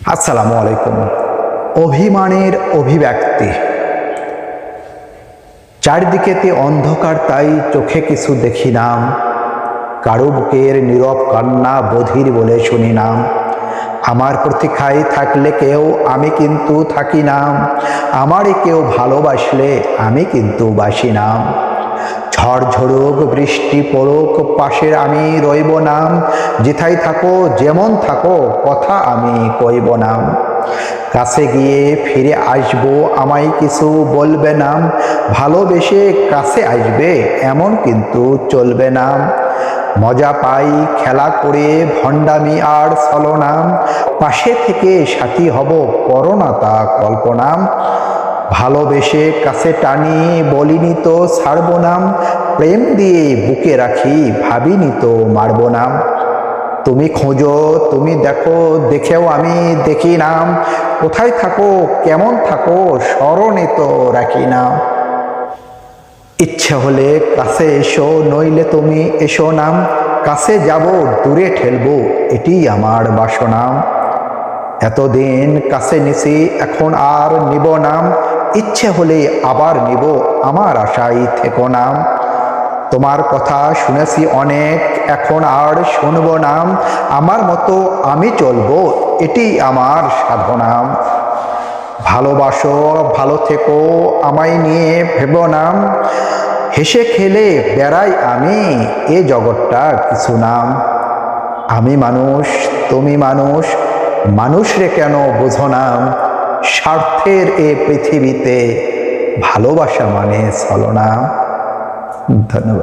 আসসালামু আলাইকুম। অভিমানের অভিব্যক্তি। চারদিকেতে অন্ধকার, তাই চোখে কিছু দেখি নাম। কারো বুকের নীরব কান্না বধির বলে শুনি নাম। আমার প্রতীক্ষায় থাকলে কেউ, আমি কিন্তু থাকি নাম। আমারে কেউ ভালোবাসলে আমি কিন্তু বাসি নাম। ঝড় ঝরুক, বৃষ্টি পড়ুক, পাশের আমি রইব নাম। যেথায় থাকো, যেমন থাকো, কথা আমি কইব নাম। কাছে গিয়ে ফিরে আসবো, আমায় কিছু বলবে নাম। ভালোবেসে কাছে আসবে, এমন কিন্তু চলবে না। মজা পাই খেলা করে, ভণ্ডামি আর ছলনাম। পাশে থেকে সাথী হব, করোনা তা কল্পনা। ভালোবেসে কাছে টানি, বলিনি তো ছাড়ব না। প্রেম দিয়ে বুকে রাখি, ভাবিনি তো মারব না। তুমি খোঁজো, তুমি দেখো, দেখেও আমি দেখি না। কোথায় থাকো, কেমন থাকো, স্মরণে তো রাখি না। ইচ্ছে হলে কাছে এসো, নইলে তুমি এসো না। কাছে যাব, দূরে ঠেলবো, এটি আমার বাসনা। এতদিন কাছে নিছি, এখন আর নিব না। ইচ্ছে হলে আবার নিব, আমার আশায় থেকো না। তোমার কথা শুনেছি অনেক, এখন আর শুনব না। আমার মতো আমি চলবো, এটি আমার সাধনা। ভালোবাসো, ভালো থেকো, আমায় নিয়ে ভেবো না। হেসে খেলে বেড়াই আমি, এ জগৎটা কিছু না। আমি মানুষ, তুমি মানুষ, মানুষরে কেন বোঝো না। স্বার্থের এ পৃথিবীতে ভালোবাসা মানে ছলনা। ধন্যবাদ।